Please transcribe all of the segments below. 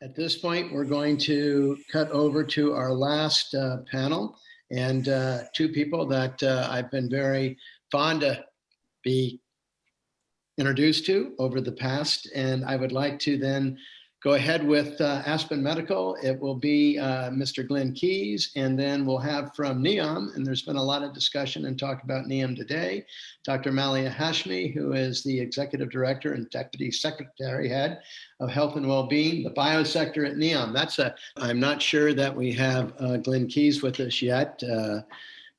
At this point, we're going to cut over to our last panel, and two people that I've been very fond to be introduced to over the past. And I would like to then go ahead with Aspen Medical. It will be Mr. Glenn Keys, and then we'll have from NEOM, and there's been a lot of discussion and talk about NEOM today, Dr. Maliha Hashmi, who is the Executive Director and Deputy Secretary Head of Health and Wellbeing, the Biosector at NEOM. I'm not sure that we have Glenn Keys with us yet,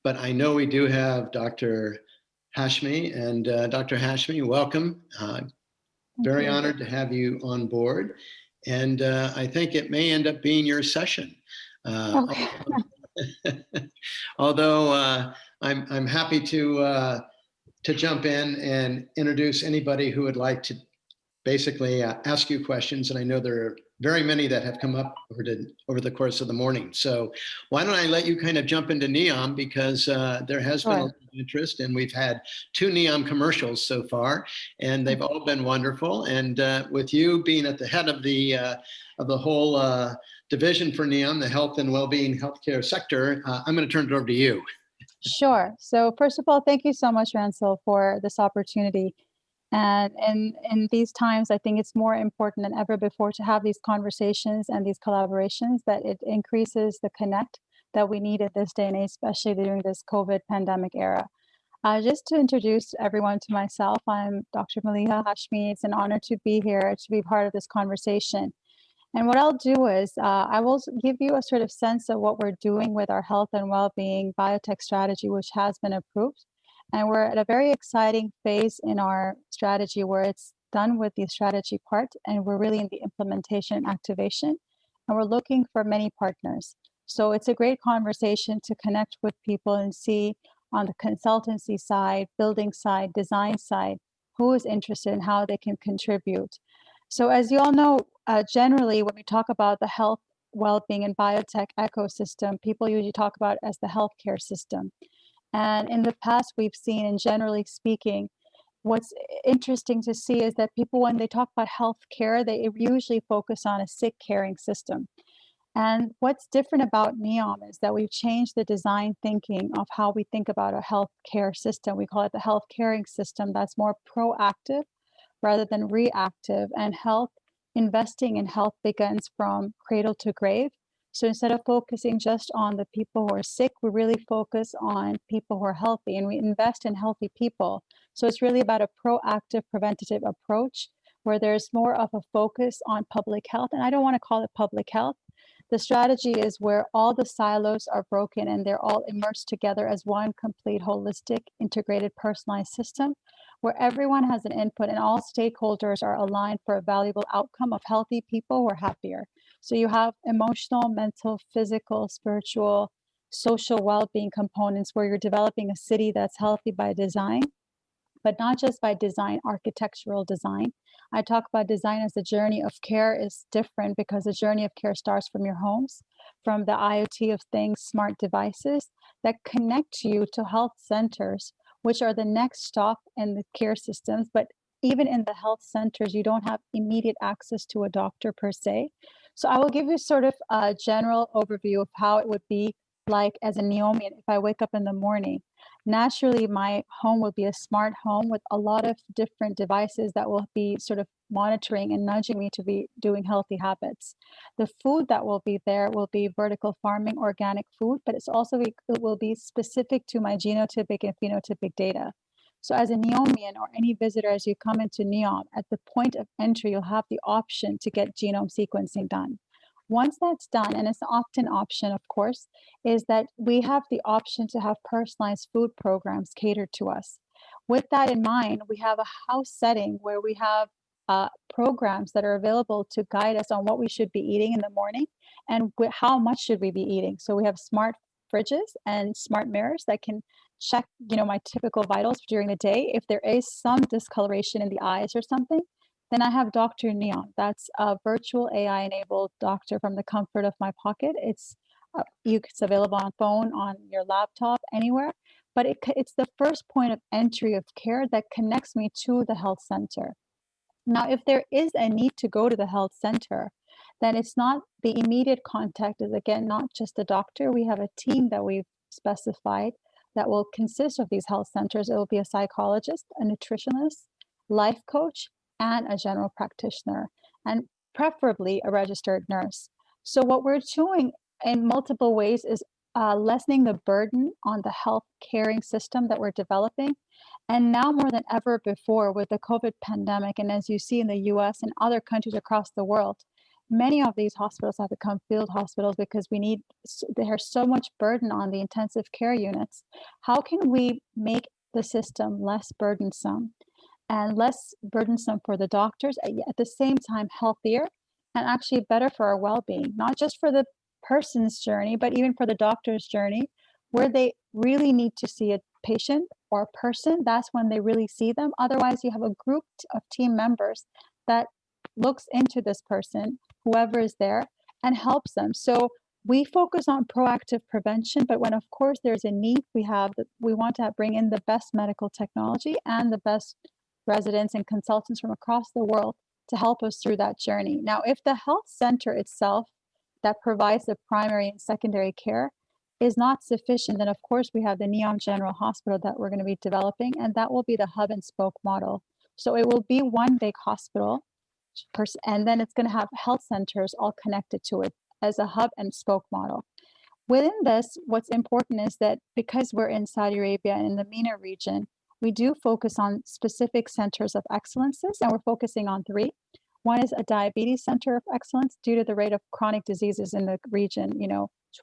but I know we do have Dr. Hashmi, and Dr. Hashmi, welcome. Very honored to have you on board. And I think it may end up being your session. Okay. Although I'm happy to jump in and introduce anybody who would like to basically ask you questions. And I know there are very many that have come up over the course of the morning. So why don't I let you kind of jump into NEOM, because there has been a lot of interest, and we've had 2 NEOM commercials so far, and they've all been wonderful. And with you being at the head of the whole division for NEOM, the Health and Wellbeing Healthcare Sector, I'm going to turn it over to you. Sure. So first of all, thank you so much, Ransel, for this opportunity. And in these times, I think it's more important than ever before to have these conversations and these collaborations, that it increases the connect that we need at this day and age, especially during this COVID pandemic era. Just to introduce everyone to myself, I'm Dr. Maliha Hashmi. It's an honor to be here, to be part of this conversation. And what I'll do is I will give you a sort of sense of what we're doing with our health and well-being biotech strategy, which has been approved. And we're at a very exciting phase in our strategy where it's done with the strategy part, and we're really in the implementation and activation, and we're looking for many partners. So it's a great conversation to connect with people and see on the consultancy side, building side, design side, who is interested and how they can contribute. So as you all know, generally when we talk about the health, well-being, and biotech ecosystem, people usually talk about it as the healthcare system. And in the past, we've seen, and generally speaking, what's interesting to see is that people, when they talk about healthcare, they usually focus on a sick caring system. And what's different about NEOM is that we've changed the design thinking of how we think about a healthcare system. We call it the health caring system that's more proactive rather than reactive. And investing in health begins from cradle to grave. So instead of focusing just on the people who are sick, we really focus on people who are healthy, and we invest in healthy people. So it's really about a proactive, preventative approach where there's more of a focus on public health. And I don't want to call it public health. The strategy is where all the silos are broken and they're all immersed together as one complete, holistic, integrated, personalized system where everyone has an input and all stakeholders are aligned for a valuable outcome of healthy people who are happier. So you have emotional, mental, physical, spiritual, social well-being components where you're developing a city that's healthy by design, but not just by design, architectural design. I talk about design as the journey of care is different because the journey of care starts from your homes, from the IoT of things, smart devices that connect you to health centers, which are the next stop in the care systems. But even in the health centers, you don't have immediate access to a doctor per se. So I will give you sort of a general overview of how it would be like as a Neomian if I wake up in the morning. Naturally, my home will be a smart home with a lot of different devices that will be sort of monitoring and nudging me to be doing healthy habits. The food that will be there will be vertical farming, organic food, but it will be specific to my genotypic and phenotypic data. So as a Neomian or any visitor, as you come into NEOM, at the point of entry, you'll have the option to get genome sequencing done. Once that's done, and it's an opt-in option, of course, is that we have the option to have personalized food programs catered to us. With that in mind, we have a house setting where we have programs that are available to guide us on what we should be eating in the morning and how much should we be eating. So we have smart fridges and smart mirrors that can check, my typical vitals during the day. If there is some discoloration in the eyes or something, then I have Dr. NEOM. That's a virtual AI-enabled doctor from the comfort of my pocket. It's available on phone, on your laptop, anywhere. But it's the first point of entry of care that connects me to the health center. Now, if there is a need to go to the health center, then it's not the immediate contact is again not just the doctor. We have a team that we've specified that will consist of these health centers. It will be a psychologist, a nutritionist, life coach, and a general practitioner, and preferably a registered nurse. So what we're doing in multiple ways is lessening the burden on the health caring system that we're developing. And now more than ever before with the COVID pandemic, and as you see in the US and other countries across the world, many of these hospitals have become field hospitals because there's so much burden on the intensive care units. How can we make the system less burdensome and less burdensome for the doctors, at the same time healthier and actually better for our well-being, not just for the person's journey, but even for the doctor's journey, where they really need to see a patient or a person, that's when they really see them. Otherwise, you have a group of team members that looks into this person, whoever is there, and helps them. So we focus on proactive prevention, but when of course there's a need, we want to bring in the best medical technology and the best residents and consultants from across the world to help us through that journey. Now, if the health center itself that provides the primary and secondary care is not sufficient, then of course we have the NEOM General Hospital that we're going to be developing, and that will be the hub and spoke model. So it will be one big hospital, and then it's going to have health centers all connected to it as a hub and spoke model. Within this, what's important is that because we're in Saudi Arabia and in the MENA region, we do focus on specific centers of excellences, and we're focusing on 3. One is a diabetes center of excellence due to the rate of chronic diseases in the region.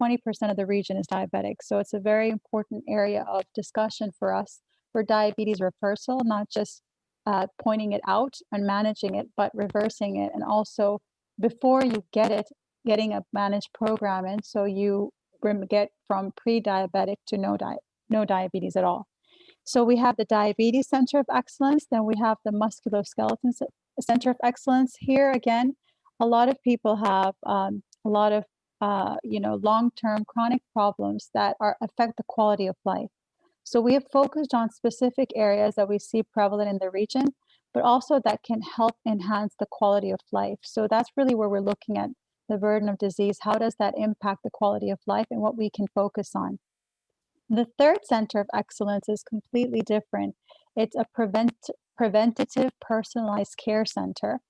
20% of the region is diabetic. So it's a very important area of discussion for us for diabetes reversal, not just pointing it out and managing it, but reversing it. And also before you get it, getting a managed program in so you get from pre-diabetic to no diabetes at all. So we have the Diabetes Center of Excellence, then we have the Musculoskeletal Center of Excellence. Here again, a lot of people have a lot of long-term chronic problems that affect the quality of life. So we have focused on specific areas that we see prevalent in the region, but also that can help enhance the quality of life. So that's really where we're looking at the burden of disease. How does that impact the quality of life and what we can focus on? The third center of excellence is completely different. It's a preventative personalized care center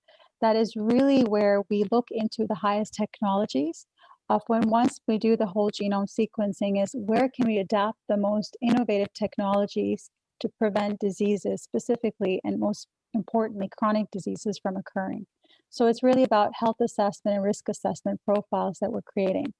that is really where we look into the highest technologies of once we do the whole genome sequencing is where can we adapt the most innovative technologies to prevent diseases specifically, and most importantly, chronic diseases from occurring. So it's really about health assessment and risk assessment profiles that we're creating.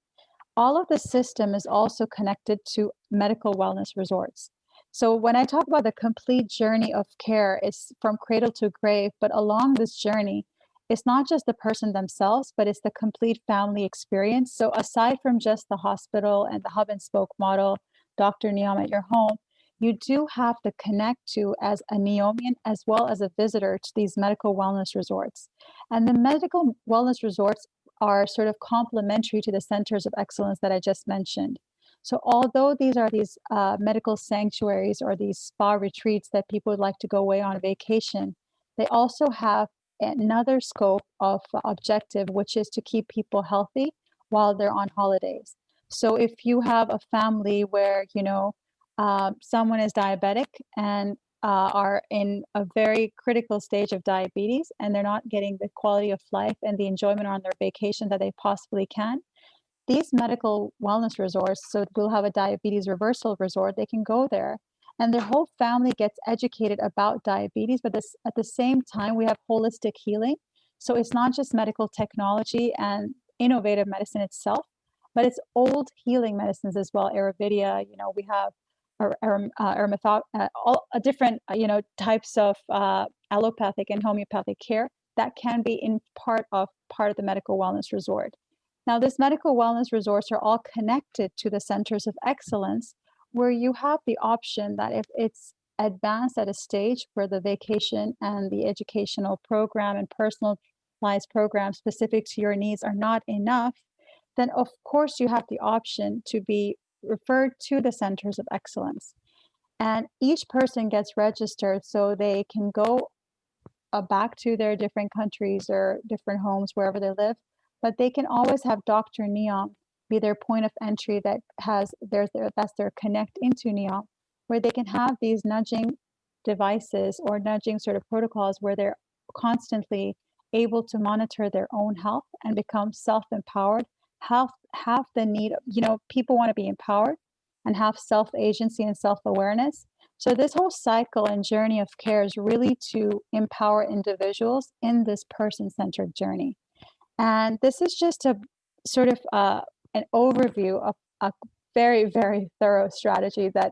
All of the system is also connected to medical wellness resorts. So when I talk about the complete journey of care, it's from cradle to grave, but along this journey, it's not just the person themselves, but it's the complete family experience. So aside from just the hospital and the hub and spoke model, Dr. NEOM at your home, you do have to connect to as a NEOMian as well as a visitor to these medical wellness resorts. And the medical wellness resorts are sort of complementary to the centers of excellence that I just mentioned. So although these are these medical sanctuaries or these spa retreats that people would like to go away on vacation, they also have another scope of objective, which is to keep people healthy while they're on holidays. So if you have a family where, someone is diabetic and are in a very critical stage of diabetes and they're not getting the quality of life and the enjoyment on their vacation that they possibly can, these medical wellness resorts, so we'll have a diabetes reversal resort, they can go there and their whole family gets educated about diabetes, but at the same time, we have holistic healing. So it's not just medical technology and innovative medicine itself, but it's old healing medicines as well. Ayurveda, we have all different, types of allopathic and homeopathic care that can be in part of the medical wellness resort. Now, this medical wellness resorts are all connected to the centers of excellence, where you have the option that if it's advanced at a stage where the vacation and the educational program and personalized program specific to your needs are not enough, then of course you have the option to be referred to the centers of excellence. And each person gets registered so they can go back to their different countries or different homes, wherever they live. but they can always have Dr. NEOM be their point of entry that has that's their connect into NEOM, where they can have these nudging devices or nudging sort of protocols where they're constantly able to monitor their own health and become self-empowered, have the need, people want to be empowered and have self-agency and self-awareness. So this whole cycle and journey of care is really to empower individuals in this person-centered journey. And this is just a sort of an overview of a very, very thorough strategy that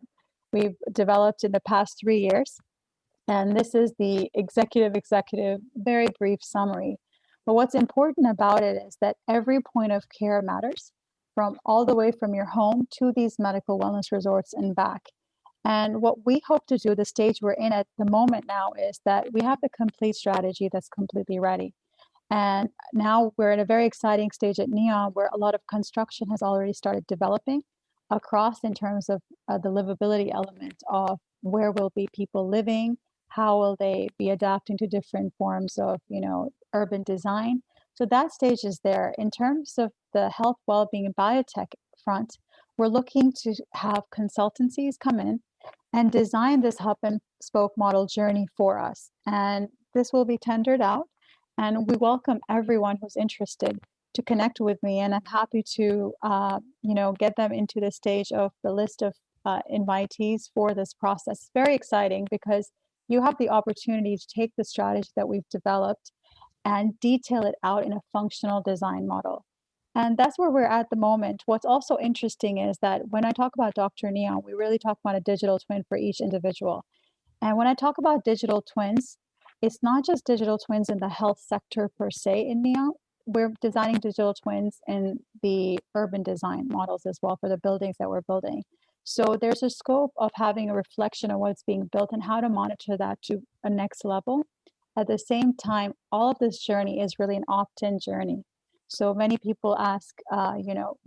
we've developed in the past 3 years. And this is the executive, very brief summary. But what's important about it is that every point of care matters, from all the way from your home to these medical wellness resorts and back. And what we hope to do, the stage we're in at the moment now, is that we have the complete strategy that's completely ready. And now we're in a very exciting stage at NEOM where a lot of construction has already started developing across in terms of the livability element of where will be people living, how will they be adapting to different forms of, urban design. So that stage is there. In terms of the health, well-being, and biotech front, we're looking to have consultancies come in and design this hub and spoke model journey for us. And this will be tendered out. And we welcome everyone who's interested to connect with me. And I'm happy to, get them into the stage of the list of invitees for this process. It's very exciting because you have the opportunity to take the strategy that we've developed and detail it out in a functional design model. And that's where we're at the moment. What's also interesting is that when I talk about Dr. NEOM, we really talk about a digital twin for each individual. And when I talk about digital twins, it's not just digital twins in the health sector per se in NEOM. We're designing digital twins in the urban design models as well for the buildings that we're building. So there's a scope of having a reflection of what's being built and how to monitor that to a next level. At the same time, all of this journey is really an opt-in journey. So many people ask,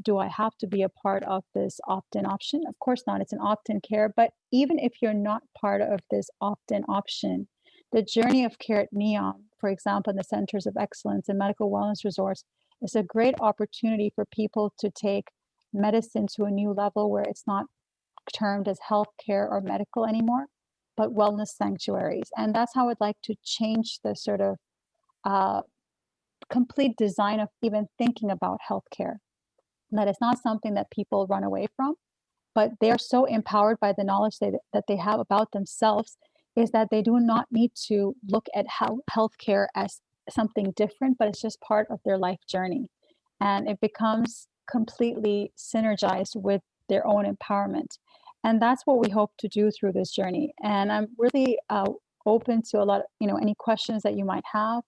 do I have to be a part of this opt-in option? Of course not. It's an opt-in care. But even if you're not part of this opt-in option, the journey of care at NEOM, for example, in the centers of excellence and medical wellness resorts, is a great opportunity for people to take medicine to a new level where it's not termed as healthcare or medical anymore, but wellness sanctuaries. And that's how I'd like to change the sort of complete design of even thinking about healthcare. That it's not something that people run away from, but they're so empowered by the knowledge that they have about themselves, is that they do not need to look at healthcare as something different, but it's just part of their life journey. And it becomes completely synergized with their own empowerment. And that's what we hope to do through this journey. And I'm really open to a lot of, any questions that you might have,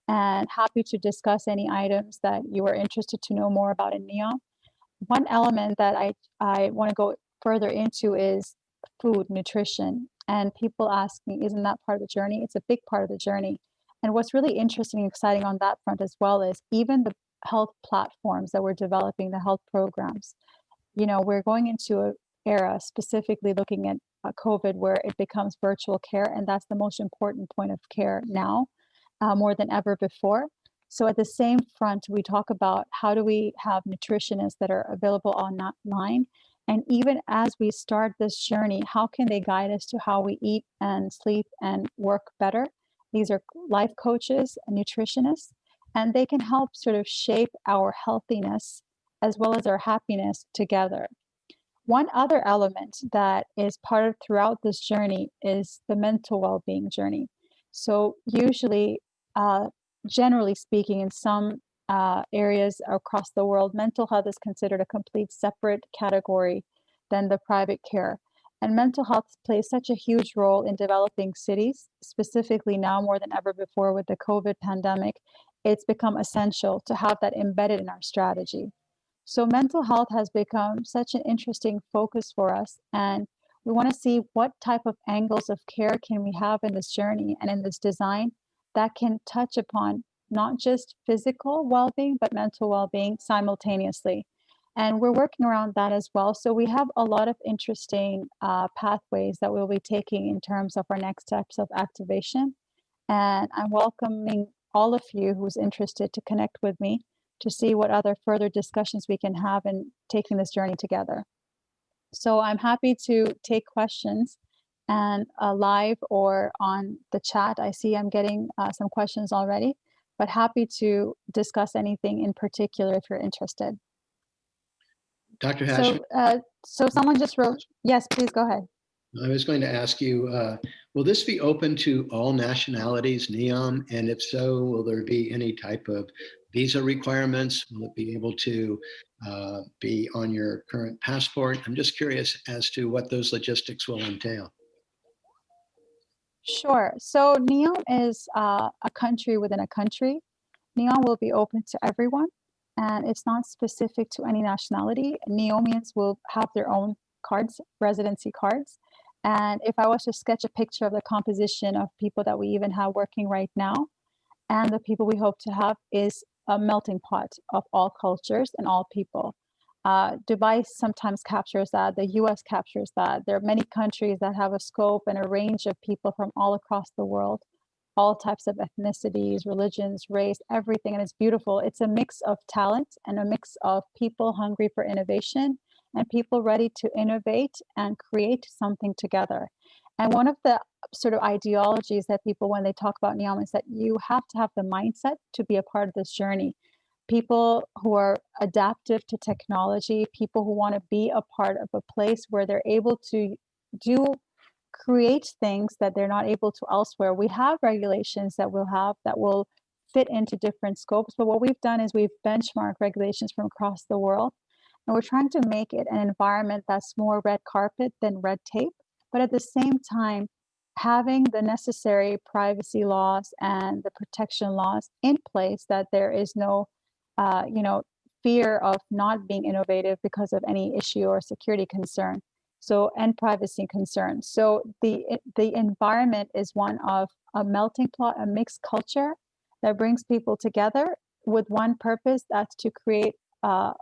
and happy to discuss any items that you are interested to know more about in NEOM. One element that I want to go further into is food, nutrition. And people ask me, isn't that part of the journey? It's a big part of the journey. And what's really interesting and exciting on that front as well is even the health platforms that we're developing, the health programs. We're going into an era specifically looking at COVID where it becomes virtual care, and that's the most important point of care now, more than ever before. So at the same front, we talk about how do we have nutritionists that are available online. And even as we start this journey, how can they guide us to how we eat and sleep and work better? These are life coaches and nutritionists, and they can help sort of shape our healthiness as well as our happiness together. One other element that is part of throughout this journey is the mental well-being journey. So usually, generally speaking, in some areas across the world, mental health is considered a complete separate category than the private care. And mental health plays such a huge role in developing cities, specifically now more than ever before with the COVID pandemic. It's become essential to have that embedded in our strategy. So mental health has become such an interesting focus for us, and we want to see what type of angles of care can we have in this journey and in this design that can touch upon not just physical well-being, but mental well-being simultaneously. And we're working around that as well. So we have a lot of interesting pathways that we'll be taking in terms of our next steps of activation. And I'm welcoming all of you who's interested to connect with me to see what other further discussions we can have in taking this journey together. So I'm happy to take questions and live or on the chat. I see I'm getting some questions already, but happy to discuss anything in particular if you're interested. Dr. Hashmi, So someone just wrote, yes, please go ahead. I was going to ask you, will this be open to all nationalities, NEOM? And if so, will there be any type of visa requirements? Will it be able to be on your current passport? I'm just curious as to what those logistics will entail. Sure. So NEOM is a country within a country. NEOM will be open to everyone, and it's not specific to any nationality. NEOMians will have their own cards, residency cards. And if I was to sketch a picture of the composition of people that we even have working right now, and the people we hope to have, is a melting pot of all cultures and all people. Dubai sometimes captures that, the US captures that. There are many countries that have a scope and a range of people from all across the world, all types of ethnicities, religions, race, everything, and it's beautiful. It's a mix of talent and a mix of people hungry for innovation and people ready to innovate and create something together. And one of the sort of ideologies that people, when they talk about NEOM, is that you have to have the mindset to be a part of this journey. People who are adaptive to technology, people who want to be a part of a place where they're able to create things that they're not able to elsewhere. We have regulations that will fit into different scopes, but what we've done is we've benchmarked regulations from across the world, and we're trying to make it an environment that's more red carpet than red tape, but at the same time, having the necessary privacy laws and the protection laws in place, that there is no fear of not being innovative because of any issue or security concern. So, and privacy concerns. So the environment is one of a melting pot, a mixed culture that brings people together with one purpose, that's to create a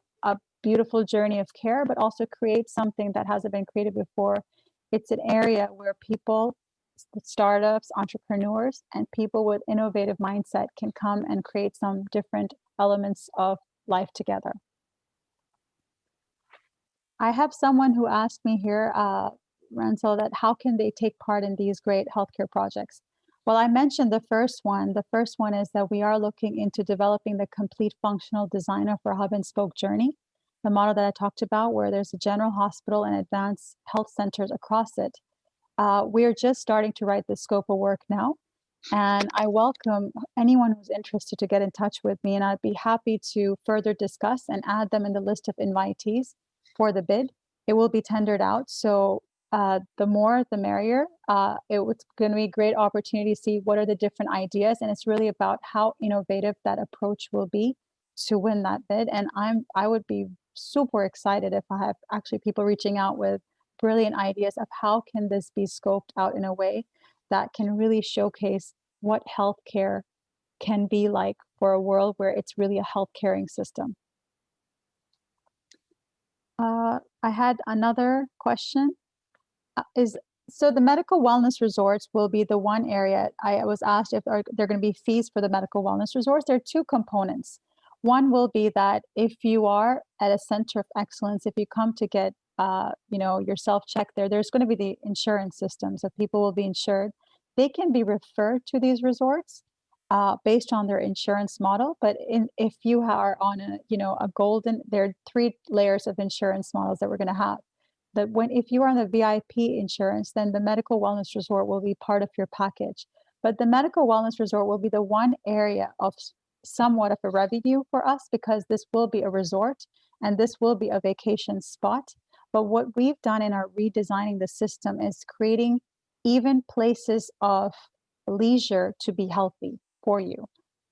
beautiful journey of care, but also create something that hasn't been created before. It's an area where people, startups, entrepreneurs, and people with innovative mindset can come and create some different elements of life together. I have someone who asked me here, Ransel, that how can they take part in these great healthcare projects? Well, I mentioned the first one. The first one is that we are looking into developing the complete functional design of our hub and spoke journey, the model that I talked about, where there's a general hospital and advanced health centers across it. We are just starting to write the scope of work now. And I welcome anyone who's interested to get in touch with me, and I'd be happy to further discuss and add them in the list of invitees for the bid. It will be tendered out, so the more the merrier. It's going to be a great opportunity to see what are the different ideas, and it's really about how innovative that approach will be to win that bid. And I would be super excited if I have actually people reaching out with brilliant ideas of how can this be scoped out in a way that can really showcase what healthcare can be like for a world where it's really a health caring system. I had another question. So the medical wellness resorts will be the one area. I was asked if there are going to be fees for the medical wellness resorts. There are two components. One will be that if you are at a center of excellence, if you come to get yourself checked there, there's going to be the insurance system, so people will be insured. They can be referred to these resorts based on their insurance model. But if you are on a golden, there are 3 layers of insurance models that we're going to have. That if you are on the VIP insurance, then the medical wellness resort will be part of your package. But the medical wellness resort will be the one area of somewhat of a revenue for us, because this will be a resort and this will be a vacation spot. But what we've done in our redesigning the system is creating even places of leisure to be healthy for you.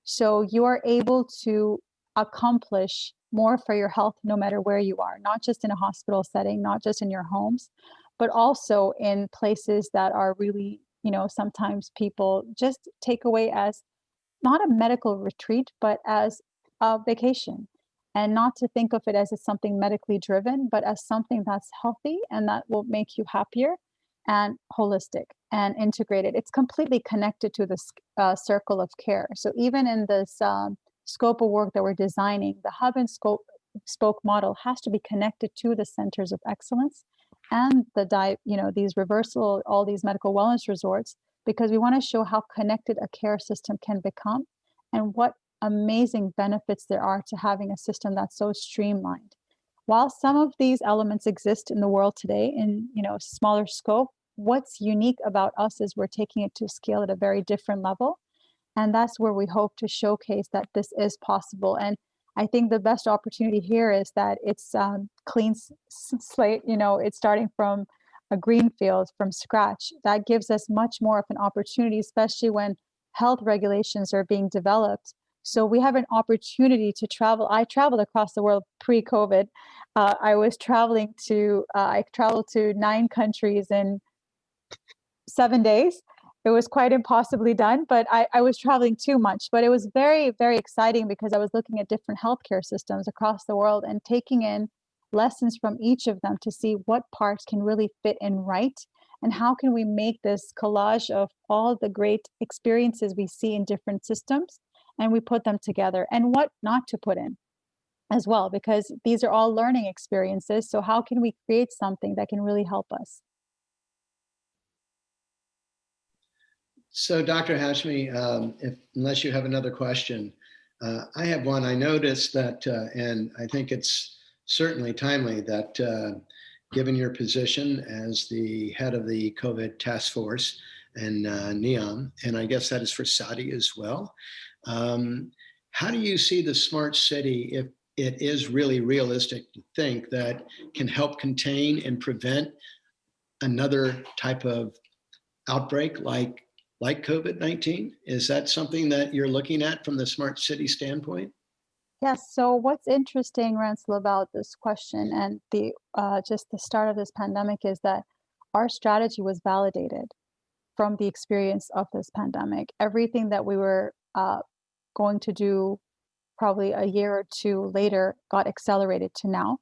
So you are able to accomplish more for your health no matter where you are, not just in a hospital setting, not just in your homes, but also in places that are really, sometimes people just take away as not a medical retreat, but as a vacation. And not to think of it as something medically driven, but as something that's healthy and that will make you happier and holistic and integrated. It's completely connected to this circle of care. So even in this scope of work that we're designing, the hub and spoke model has to be connected to the centers of excellence and these reversal, all these medical wellness resorts, because we want to show how connected a care system can become and what amazing benefits there are to having a system that's so streamlined. While some of these elements exist in the world today in smaller scope, what's unique about us is we're taking it to scale at a very different level. And that's where we hope to showcase that this is possible. And I think the best opportunity here is that it's clean slate, it's starting from a green field from scratch. That gives us much more of an opportunity, especially when health regulations are being developed. So we have an opportunity to travel. I traveled across the world pre-COVID. I traveled to 9 countries in 7 days. It was quite impossibly done, but I was traveling too much. But it was very, very exciting because I was looking at different healthcare systems across the world and taking in lessons from each of them to see what parts can really fit in right and how can we make this collage of all the great experiences we see in different systems and we put them together and what not to put in as well, because these are all learning experiences. So how can we create something that can really help us? So, Dr. Hashmi, unless you have another question, I have one. I noticed that, and I think it's certainly timely that given your position as the head of the COVID task force and NEOM, and I guess that is for Saudi as well, how do you see the smart city, if it is really realistic to think that can help contain and prevent another type of outbreak like COVID-19? Is that something that you're looking at from the smart city standpoint? Yes. So what's interesting, Ransel, about this question and the just the start of this pandemic is that our strategy was validated from the experience of this pandemic. Everything that we were going to do probably a year or two later got accelerated to now.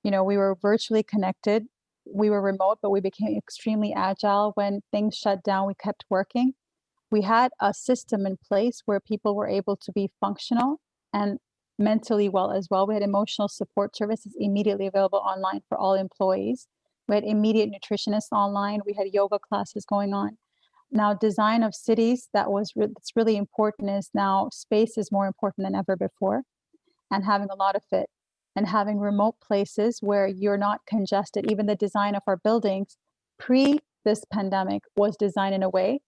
We were virtually connected. We were remote, but we became extremely agile. When things shut down, we kept working. We had a system in place where people were able to be functional and mentally well as well. We had emotional support services immediately available online for all employees. We had immediate nutritionists online. We had yoga classes going on. Now, design of cities, that's really important, is now space is more important than ever before, and having a lot of it, and having remote places where you're not congested. Even the design of our buildings pre this pandemic was designed in a way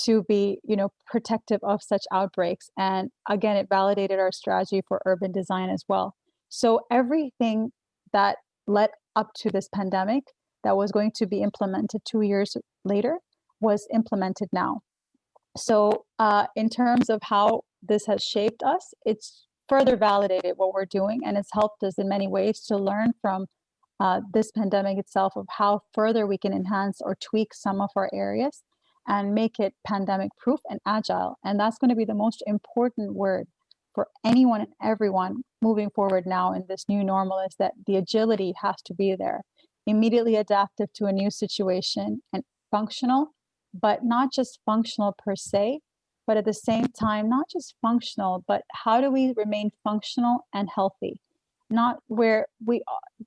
to be, protective of such outbreaks. And again, it validated our strategy for urban design as well. So everything that led up to this pandemic that was going to be implemented 2 years later was implemented now. So in terms of how this has shaped us, it's further validated what we're doing, and it's helped us in many ways to learn from this pandemic itself of how further we can enhance or tweak some of our areas and make it pandemic proof and agile. And that's going to be the most important word for anyone and everyone moving forward now in this new normal, is that the agility has to be there, immediately adaptive to a new situation and functional, but not just functional per se, but at the same time, not just functional, but how do we remain functional and healthy? Not where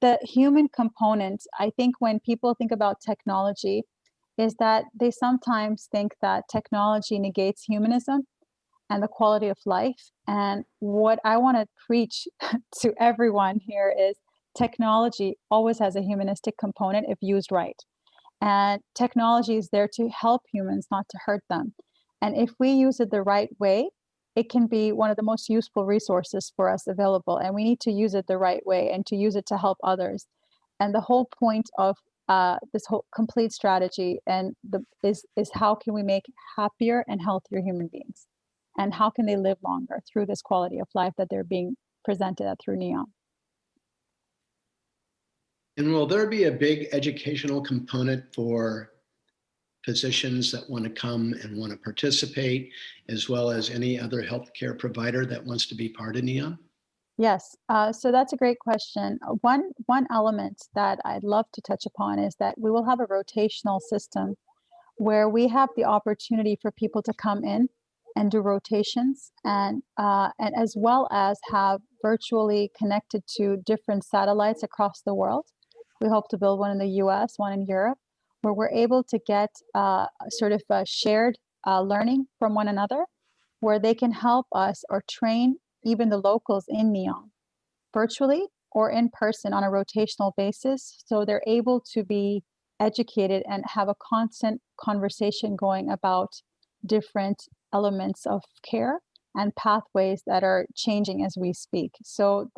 the human component, I think when people think about technology, is that they sometimes think that technology negates humanism and the quality of life. And what I want to preach to everyone here is technology always has a humanistic component if used right. And technology is there to help humans, not to hurt them. And if we use it the right way, it can be one of the most useful resources for us available. And we need to use it the right way and to use it to help others. And the whole point of this whole complete strategy is how can we make happier and healthier human beings? And how can they live longer through this quality of life that they're being presented at through NEOM? And will there be a big educational component for physicians that want to come and want to participate, as well as any other healthcare provider that wants to be part of NEOM? Yes, so that's a great question. One element that I'd love to touch upon is that we will have a rotational system where we have the opportunity for people to come in and do rotations, and as well as have virtually connected to different satellites across the world. We hope to build one in the US, one in Europe, where we're able to get sort of a shared learning from one another, where they can help us or train even the locals in NEOM virtually or in person on a rotational basis. So they're able to be educated and have a constant conversation going about different elements of care and pathways that are changing as we speak. So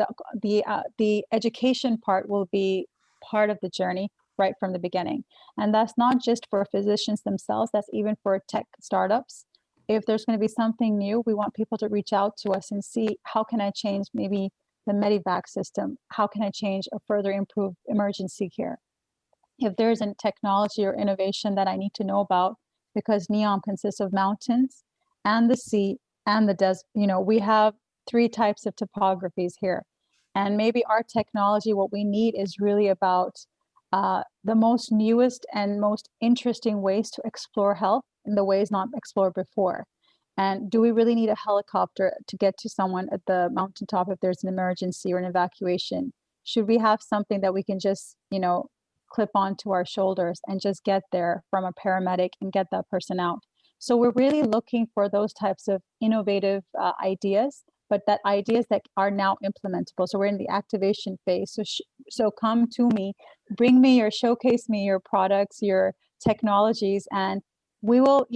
the education part will be part of the journey right from the beginning. And that's not just for physicians themselves, that's even for tech startups. If there's going to be something new, we want people to reach out to us and see, how can I change maybe the Medivac system? How can I change or further improve emergency care? If there's a technology or innovation that I need to know about, because NEOM consists of mountains and the sea and the desert, we have 3 types of topographies here. And maybe our technology, what we need is really about the most newest and most interesting ways to explore health in the ways not explored before. And do we really need a helicopter to get to someone at the mountaintop if there's an emergency or an evacuation? Should we have something that we can just, clip onto our shoulders and just get there from a paramedic and get that person out? So we're really looking for those types of innovative ideas, but that ideas that are now implementable. So we're in the activation phase. So come to me, showcase me your products, your technologies, and we will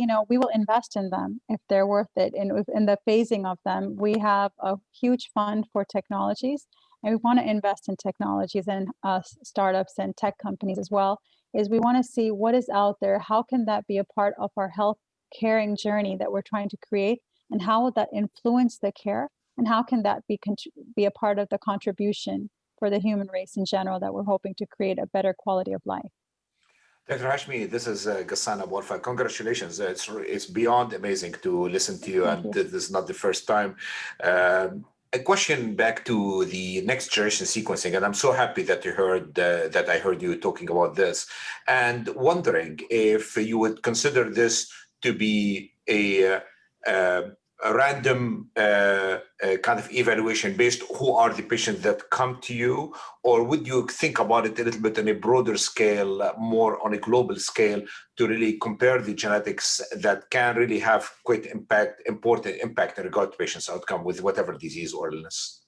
invest in them if they're worth it. And in the phasing of them, we have a huge fund for technologies, and we want to invest in technologies and startups and tech companies as well. Is we want to see what is out there. How can that be a part of our health caring journey that we're trying to create, and how will that influence the care, and how can that be a part of the contribution for the human race in general that we're hoping to create a better quality of life. Dr. Hashmi, this is Ghassan Abu Alfa. Congratulations. It's beyond amazing to listen to you, and this is not the first time. A question back to the next generation sequencing, and I'm so happy that I heard you talking about this, and wondering if you would consider this to be a random kind of evaluation based who are the patients that come to you, or would you think about it a little bit on a broader scale, more on a global scale, to really compare the genetics that can really have quite important impact in regard to patients' outcome with whatever disease or illness?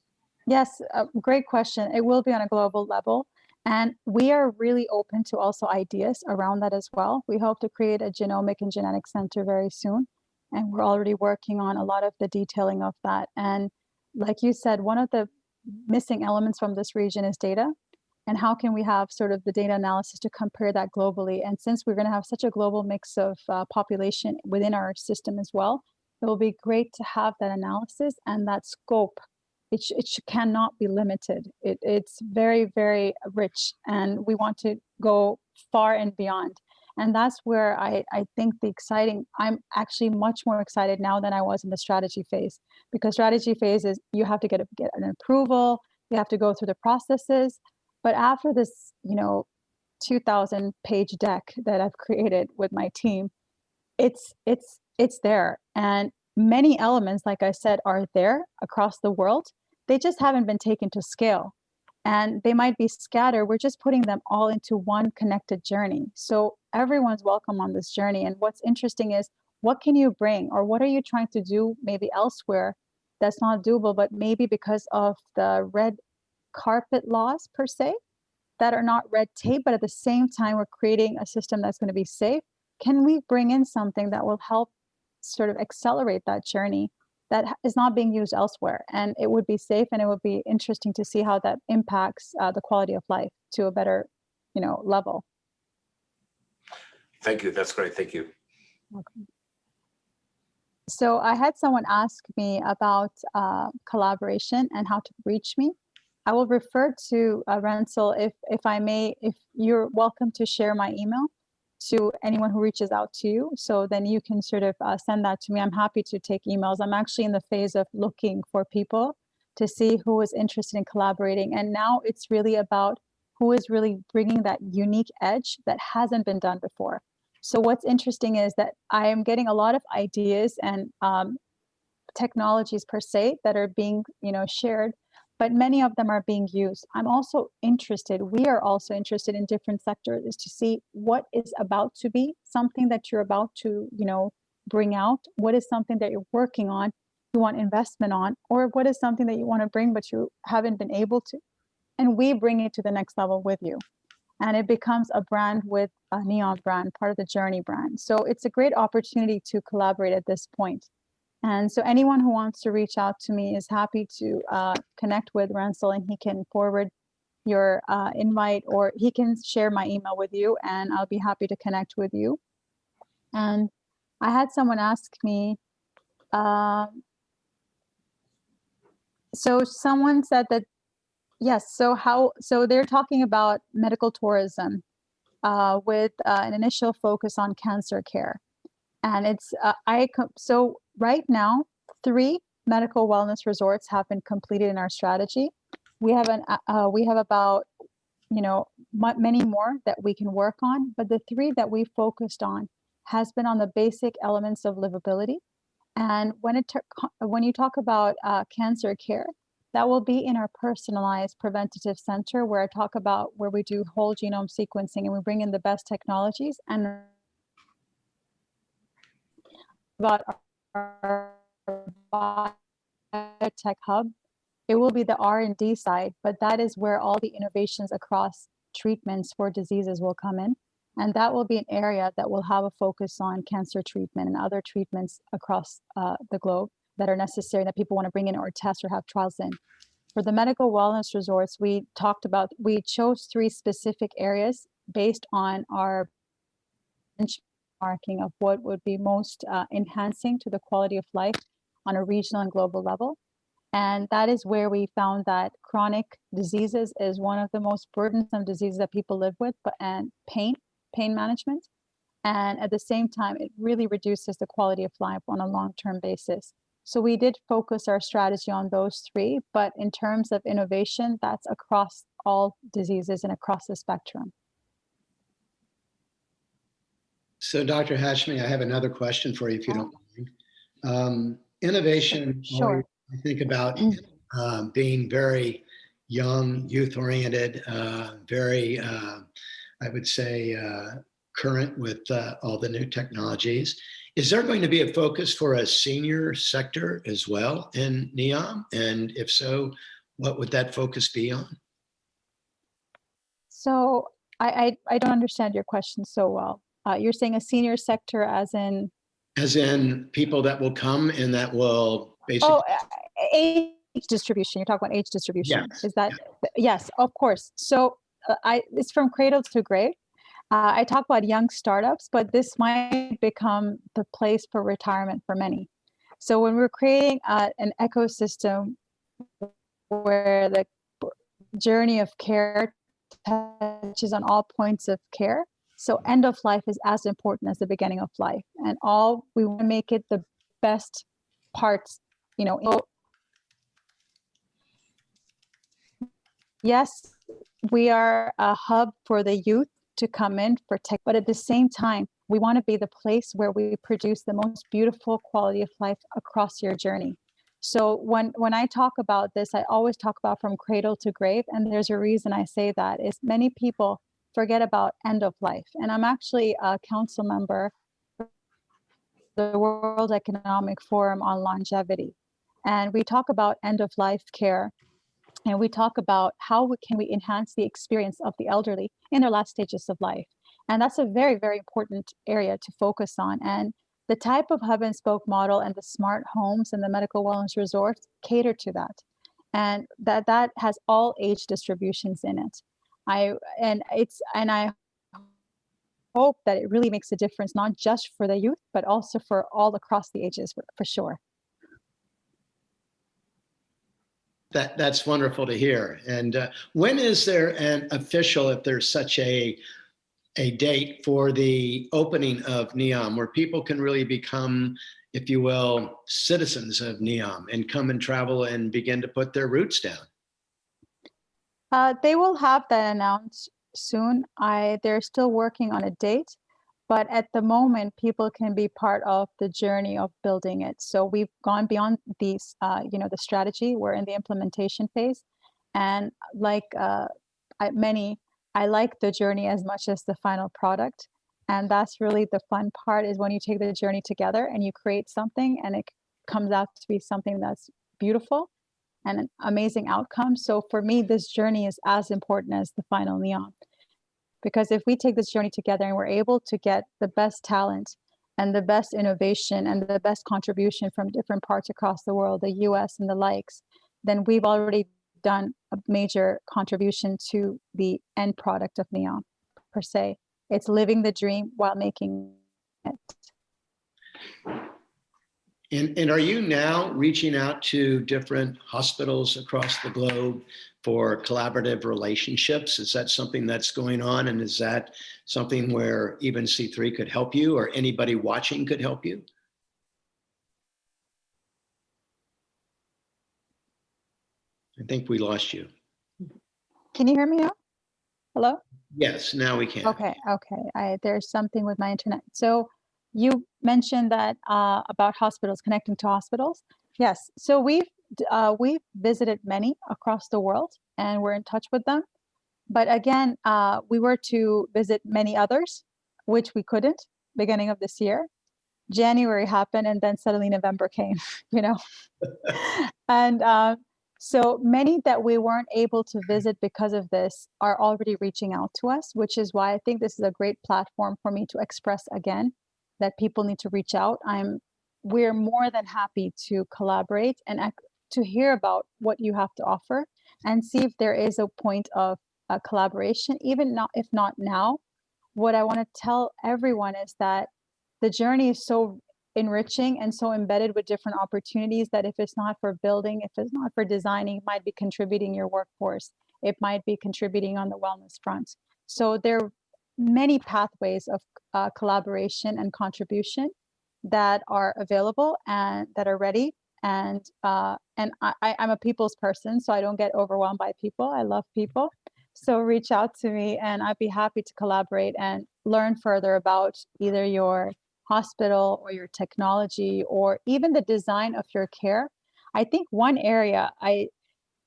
Yes, great question. It will be on a global level. And we are really open to also ideas around that as well. We hope to create a genomic and genetic center very soon. And we're already working on a lot of the detailing of that. And like you said, one of the missing elements from this region is data. And how can we have sort of the data analysis to compare that globally? And since we're going to have such a global mix of population within our system as well, it will be great to have that analysis and that scope. It cannot be limited. It's very, very rich, and we want to go far and beyond. And that's where I think I'm actually much more excited now than I was in the strategy phase, because strategy phase is you have to get an approval, you have to go through the processes. But after this, 2,000-page deck that I've created with my team, it's there. And many elements, like I said, are there across the world. They just haven't been taken to scale. And they might be scattered. We're just putting them all into one connected journey. So everyone's welcome on this journey. And what's interesting is, what can you bring, or what are you trying to do maybe elsewhere that's not doable, but maybe because of the red carpet laws per se, that are not red tape, but at the same time, we're creating a system that's going to be safe. Can we bring in something that will help sort of accelerate that journey that is not being used elsewhere? And it would be safe, and it would be interesting to see how that impacts the quality of life to a better, level. Thank you. That's great. Thank you. Okay. So I had someone ask me about collaboration and how to reach me. I will refer to Renzel, if I may, if you're welcome to share my email to anyone who reaches out to you. So then you can sort of send that to me. I'm happy to take emails. I'm actually in the phase of looking for people to see who is interested in collaborating. And now it's really about who is really bringing that unique edge that hasn't been done before. So what's interesting is that I am getting a lot of ideas and technologies per se that are being, shared, but many of them are being used. I'm also interested, we are also interested in different sectors, is to see what is about to be something that you're about to, bring out. What is something that you're working on, you want investment on, or what is something that you want to bring, but you haven't been able to. And we bring it to the next level with you. And it becomes a brand with a NEOM brand, part of the Journey brand. So it's a great opportunity to collaborate at this point. And so anyone who wants to reach out to me is happy to connect with Ransel, and he can forward your invite, or he can share my email with you, and I'll be happy to connect with you. And I had someone ask me, so someone said that, yes, so they're talking about medical tourism with an initial focus on cancer care. And it's, so right now, 3 medical wellness resorts have been completed in our strategy. We have about, many more that we can work on, but the 3 that we focused on has been on the basic elements of livability. And when you talk about cancer care, that will be in our personalized preventative center, where I talk about where we do whole genome sequencing and we bring in the best technologies, and about our biotech hub, it will be the R&D side, but that is where all the innovations across treatments for diseases will come in. And that will be an area that will have a focus on cancer treatment and other treatments across the globe that are necessary, that people want to bring in or test or have trials in. For the medical wellness resorts, we chose 3 specific areas based on our benchmarking of what would be most enhancing to the quality of life on a regional and global level. And that is where we found that chronic diseases is one of the most burdensome diseases that people live with, and pain management. And at the same time, it really reduces the quality of life on a long-term basis. So we did focus our strategy on those 3, but in terms of innovation, that's across all diseases and across the spectrum. So Dr. Hashmi, I have another question for you, if you don't mind. Innovation, Sure. I think about being very young, youth-oriented, very, I would say, current with all the new technologies. Is there going to be a focus for a senior sector as well in NEOM? And if so, what would that focus be on? So I don't understand your question so well. You're saying a senior sector as in? As in people that will come and that will basically... Age distribution. You're talking about age distribution. Yes. Is that? Yes, of course. So it's from cradle to grave. I talk about young startups, but this might become the place for retirement for many. So when we're creating an ecosystem where the journey of care touches on all points of care, so end of life is as important as the beginning of life, and we want to make it the best parts. Yes, we are a hub for the youth to come in for tech, but at the same time, we want to be the place where we produce the most beautiful quality of life across your journey. So when I talk about this, I always talk about from cradle to grave, and there's a reason I say that is many people forget about end of life. And I'm actually a council member for the World Economic Forum on longevity. And we talk about end of life care. And we talk about how can we enhance the experience of the elderly in their last stages of life. And that's a very, very important area to focus on. And the type of hub and spoke model and the smart homes and the medical wellness resorts cater to that. And that has all age distributions in it. I hope that it really makes a difference, not just for the youth, but also for all across the ages, for sure. That's wonderful to hear. And when is there an official, if there's such a date for the opening of NEOM, where people can really become, if you will, citizens of NEOM and come and travel and begin to put their roots down? They will have that announced soon. They're still working on a date, but at the moment, people can be part of the journey of building it. So we've gone beyond these, the strategy. We're in the implementation phase, and like I like the journey as much as the final product. And that's really the fun part, is when you take the journey together and you create something and it comes out to be something that's beautiful and an amazing outcome. So for me, this journey is as important as the final NEOM. Because if we take this journey together and we're able to get the best talent and the best innovation and the best contribution from different parts across the world, the US and the likes, then we've already done a major contribution to the end product of NEOM per se. It's living the dream while making it. And are you now reaching out to different hospitals across the globe for collaborative relationships? Is that something that's going on? And is that something where even C3 could help you, or anybody watching could help you? I think we lost you. Can you hear me now? Hello? Yes, now we can. Okay. There's something with my internet. So you mentioned that about hospitals, connecting to hospitals. Yes. So we've visited many across the world, and we're in touch with them. But again, we were to visit many others, which we couldn't beginning of this year. January happened, and then suddenly November came, And so many that we weren't able to visit because of this are already reaching out to us, which is why I think this is a great platform for me to express again that people need to reach out. We're more than happy to collaborate and to hear about what you have to offer and see if there is a point of collaboration, if not now. What I want to tell everyone is that the journey is so enriching and so embedded with different opportunities that if it's not for building, if it's not for designing, it might be contributing your workforce. It might be contributing on the wellness front. So there are many pathways of collaboration and contribution that are available and that are ready. And I'm a people's person, so I don't get overwhelmed by people. I love people. So reach out to me and I'd be happy to collaborate and learn further about either your hospital or your technology or even the design of your care. I think one area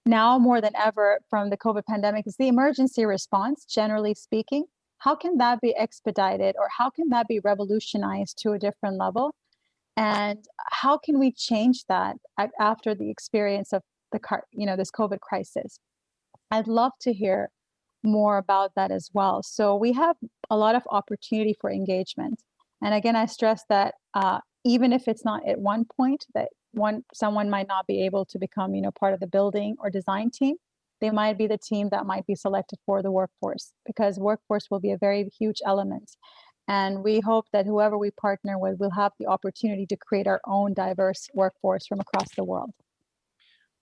now more than ever from the COVID pandemic is the emergency response, generally speaking. How can that be expedited, or how can that be revolutionized to a different level? And how can we change that after the experience of this COVID crisis? I'd love to hear more about that as well. So we have a lot of opportunity for engagement. And again, I stress that even if it's not at one point that someone might not be able to become, part of the building or design team, they might be the team that might be selected for the workforce, because workforce will be a very huge element. And we hope that whoever we partner with will have the opportunity to create our own diverse workforce from across the world.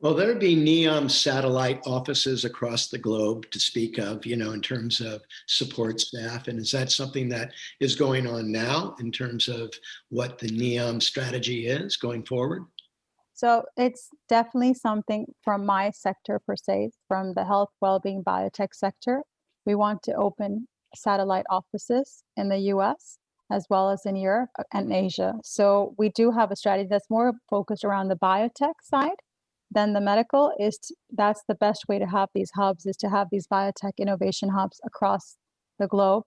Will there be NEOM satellite offices across the globe to speak of, in terms of support staff? And is that something that is going on now in terms of what the NEOM strategy is going forward? So it's definitely something from my sector per se, from the health, wellbeing, biotech sector. We want to open satellite offices in the US as well as in Europe and Asia. So we do have a strategy that's more focused around the biotech side than the medical. That's the best way to have these hubs, is to have these biotech innovation hubs across the globe,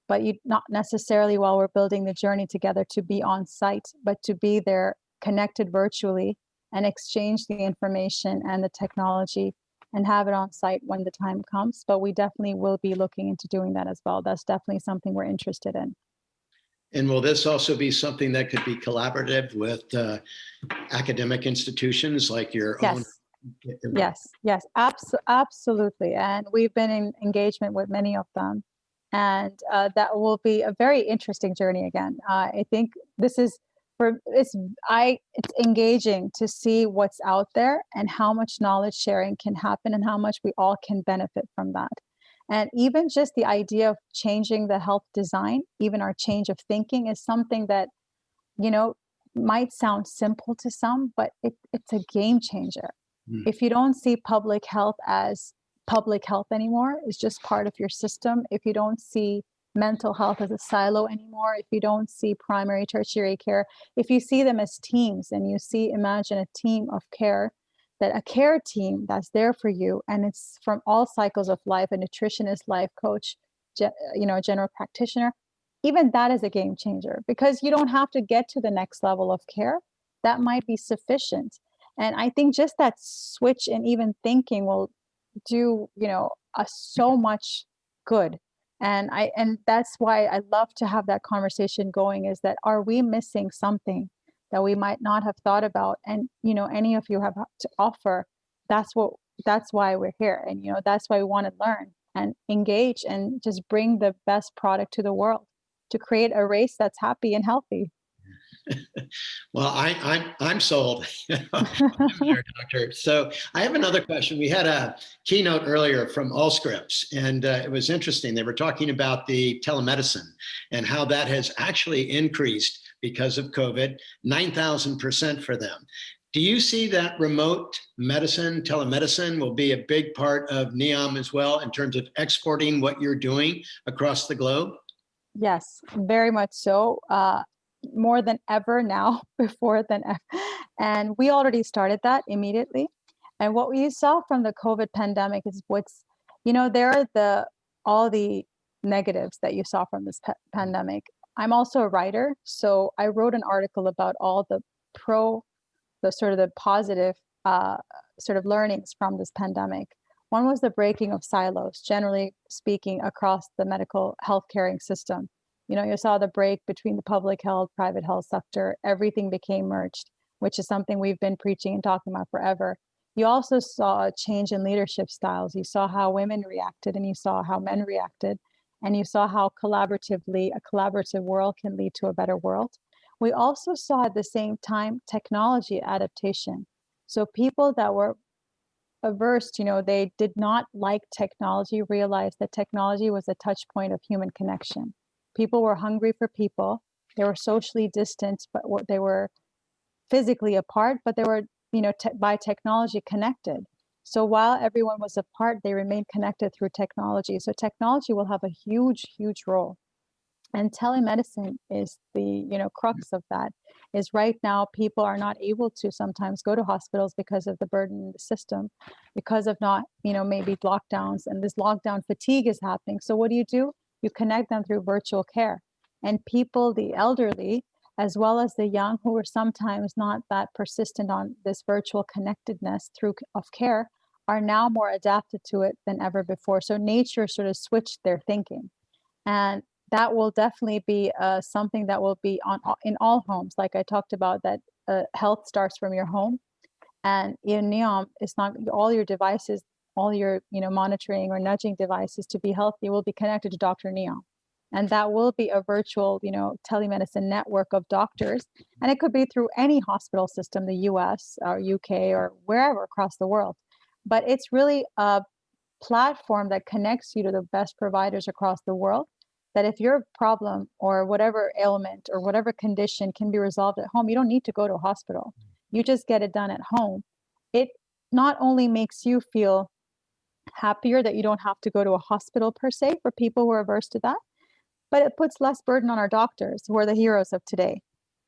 but not necessarily while we're building the journey together to be on site, but to be there connected virtually and exchange the information and the technology and have it on site when the time comes. But we definitely will be looking into doing that as well. That's definitely something we're interested in. And will this also be something that could be collaborative with academic institutions like your own? Yes, absolutely. And we've been in engagement with many of them. And that will be a very interesting journey again. I think this is it's engaging to see what's out there and how much knowledge sharing can happen and how much we all can benefit from that. And even just the idea of changing the health design, even our change of thinking, is something that, might sound simple to some, but it's a game changer. If you don't see public health as public health anymore, it's just part of your system. If you don't see mental health as a silo anymore, if you don't see primary, tertiary care, if you see them as teams and you see, imagine a team of care, that a care team that's there for you, and it's from all cycles of life, a nutritionist, life coach, general practitioner, even that is a game changer, because you don't have to get to the next level of care. That might be sufficient. And I think just that switch in even thinking will do, us so much good. And that's why I love to have that conversation going, is that, are we missing something that we might not have thought about? And, any of you have to offer, that's why we're here. And, that's why we want to learn and engage and just bring the best product to the world, to create a race that's happy and healthy. Well, I'm sold. I'm there, doctor. So I have another question. We had a keynote earlier from Allscripts, and it was interesting. They were talking about the telemedicine and how that has actually increased because of COVID, 9,000% for them. Do you see that remote medicine, telemedicine, will be a big part of NEOM as well in terms of exporting what you're doing across the globe? Yes, very much so. More than ever now, before than ever. And we already started that immediately. And what we saw from the COVID pandemic is there are all the negatives that you saw from this pandemic. I'm also a writer, so I wrote an article about all the positive sort of learnings from this pandemic. One was the breaking of silos, generally speaking, across the medical healthcare system. You saw the break between the public health, private health sector. Everything became merged, which is something we've been preaching and talking about forever. You also saw a change in leadership styles. You saw how women reacted, and you saw how men reacted, and you saw how collaboratively a collaborative world can lead to a better world. We also saw at the same time technology adaptation. So people that were averse, they did not like technology, realized that technology was a touch point of human connection. People were hungry for people. They were socially distant, but they were physically apart, but they were, by technology connected. So while everyone was apart, they remained connected through technology. So technology will have a huge, huge role. And telemedicine is the, crux of that. Is right now people are not able to sometimes go to hospitals because of the burden in the system, because of not, maybe lockdowns, and this lockdown fatigue is happening. So what do? You connect them through virtual care. And people, the elderly, as well as the young, who are sometimes not that persistent on this virtual connectedness of care, are now more adapted to it than ever before. So nature sort of switched their thinking. And that will definitely be something that will be in all homes. Like I talked about, that health starts from your home. And in NEOM, it's not all your devices, all your monitoring or nudging devices to be healthy will be connected to Dr. NEOM. And that will be a virtual, telemedicine network of doctors. And it could be through any hospital system, the US or UK or wherever across the world. But it's really a platform that connects you to the best providers across the world, that if your problem or whatever ailment or whatever condition can be resolved at home, you don't need to go to a hospital. You just get it done at home. It not only makes you feel happier that you don't have to go to a hospital per se, for people who are averse to that, but it puts less burden on our doctors, who are the heroes of today.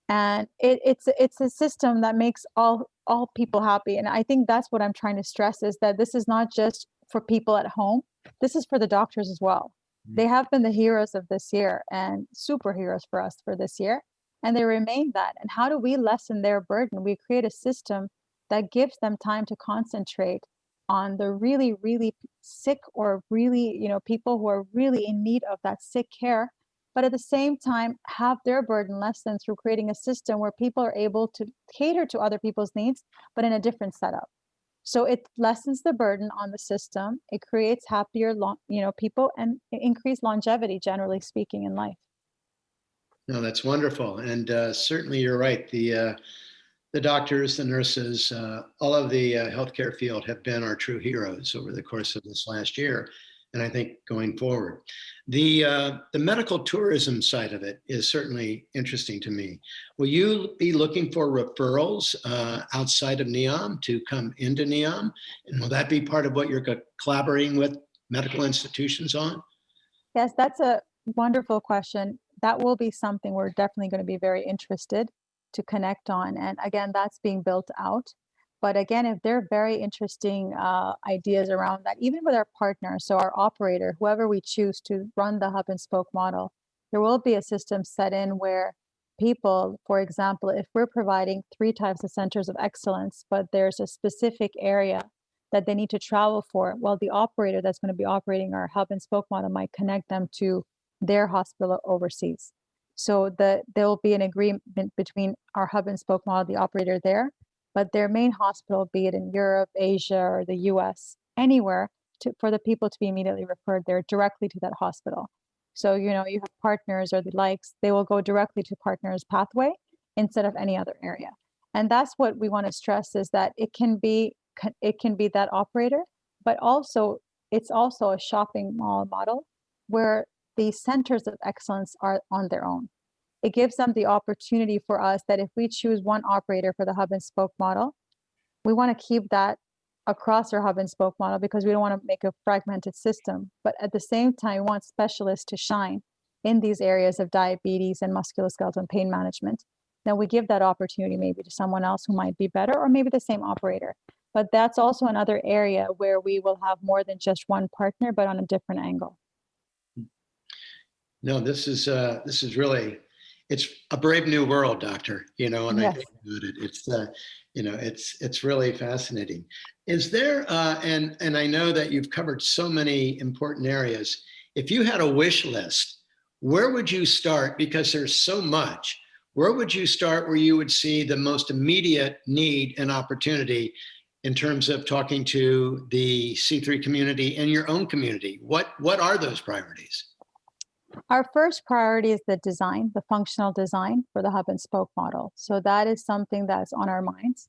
And it's a system that makes all people happy. And I think that's what I'm trying to stress, is that this is not just for people at home. This is for the doctors as well. They have been the heroes of this year and superheroes for us for this year, and they remain that. And how do we lessen their burden? We create a system that gives them time to concentrate on the really, really sick, or really, people who are really in need of that sick care, but at the same time have their burden lessened through creating a system where people are able to cater to other people's needs, but in a different setup. So it lessens the burden on the system. It creates happier, people, and increased longevity, generally speaking, in life. No, that's wonderful. And certainly you're right. The doctors, the nurses, all of the healthcare field have been our true heroes over the course of this last year, and I think going forward. The medical tourism side of it is certainly interesting to me. Will you be looking for referrals outside of NEOM to come into NEOM? And will that be part of what you're collaborating with medical institutions on? Yes, that's a Wonderful question. That will be something we're definitely going to be very interested to connect on. And again, that's being built out. But again, if there are very interesting ideas around that, even with our partners, so our operator, whoever we choose to run the hub and spoke model, there will be a system set in where people, for example, if we're providing 3 types of centers of excellence, but there's a specific area that they need to travel for, well, the operator that's going to be operating our hub and spoke model might connect them to their hospital overseas. So there will be an agreement between our hub and spoke model, the operator there, but their main hospital, be it in Europe, Asia, or the US, anywhere, for the people to be immediately referred there directly to that hospital. So, you have partners or the likes, they will go directly to partners pathway instead of any other area. And that's what we want to stress, is that it can be that operator, but also it's also a shopping mall model where the centers of excellence are on their own. It gives them the opportunity for us that if we choose one operator for the hub and spoke model, we want to keep that across our hub and spoke model because we don't want to make a fragmented system. But at the same time, we want specialists to shine in these areas of diabetes and musculoskeletal pain management. Then we give that opportunity maybe to someone else who might be better, or maybe the same operator. But that's also another area where we will have more than just one partner, but on a different angle. No, this is really, it's a brave new world, doctor, and Yes. I think about it, it's really fascinating. Is there, and I know that you've covered so many important areas. If you had a wish list, where would you start? Because there's so much. Where would you start where you would see the most immediate need and opportunity in terms of talking to the C3 community and your own community? What are those priorities? Our first priority is the design, the functional design for the hub and spoke model. So that is something that's on our minds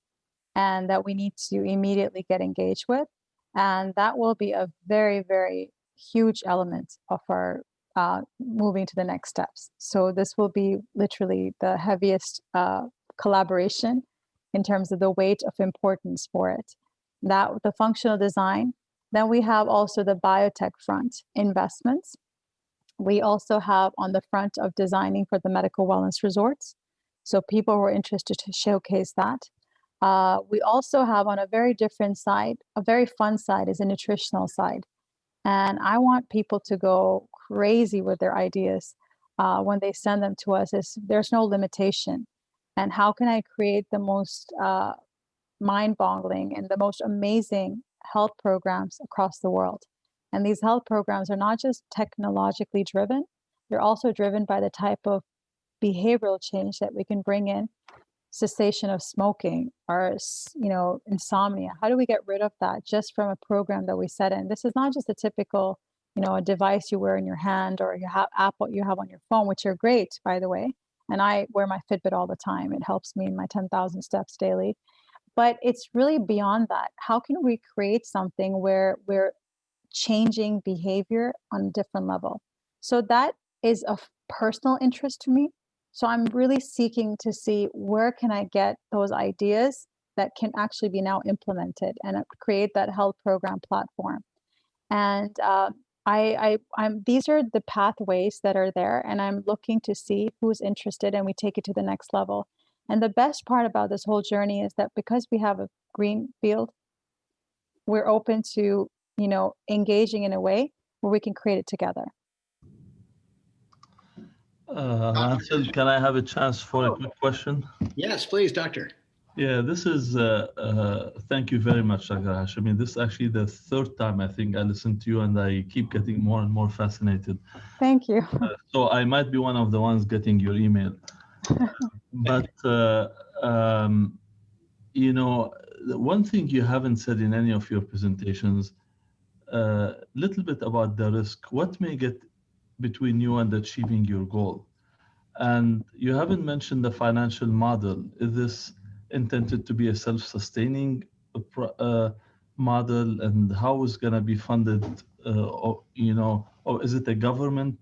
and that we need to immediately get engaged with. And that will be a very, very huge element of our moving to the next steps. So this will be literally the heaviest collaboration in terms of the weight of importance for it. That the functional design. Then we have also the biotech front investments. We also have on the front of designing for the medical wellness resorts. So people who are interested to showcase that. We also have on a very different side, a very fun side is a nutritional side. And I want people to go crazy with their ideas when they send them to us. There's no limitation. And how can I create the most mind-boggling and the most amazing health programs across the world? And these health programs are not just technologically driven, they're also driven by the type of behavioral change that we can bring in, cessation of smoking or, insomnia. How do we get rid of that just from a program that we set in? This is not just a typical, a device you wear in your hand or you have app what you have on your phone, which are great, by the way. And I wear my Fitbit all the time. It helps me in my 10,000 steps daily. But it's really beyond that. How can we create something where we're changing behavior on a different level? So that is of personal interest to me. So I'm really seeking to see where can I get those ideas that can actually be now implemented and create that health program platform. And these are the pathways that are there, and I'm looking to see who's interested, and we take it to the next level. And the best part about this whole journey is that because we have a green field, we're open to engaging in a way where we can create it together. Hansel, can I have a chance for a quick question? Yes, please, doctor. Yeah, this is, thank you very much, Dr. Hashmi. This is actually the third time I think I listen to you, and I keep getting more and more fascinated. Thank you. So I might be one of the ones getting your email. But, the one thing you haven't said in any of your presentations, little bit about the risk. What may get between you and achieving your goal? And you haven't mentioned the financial model. Is this intended to be a self-sustaining model, and how is going to be funded? Or is it a government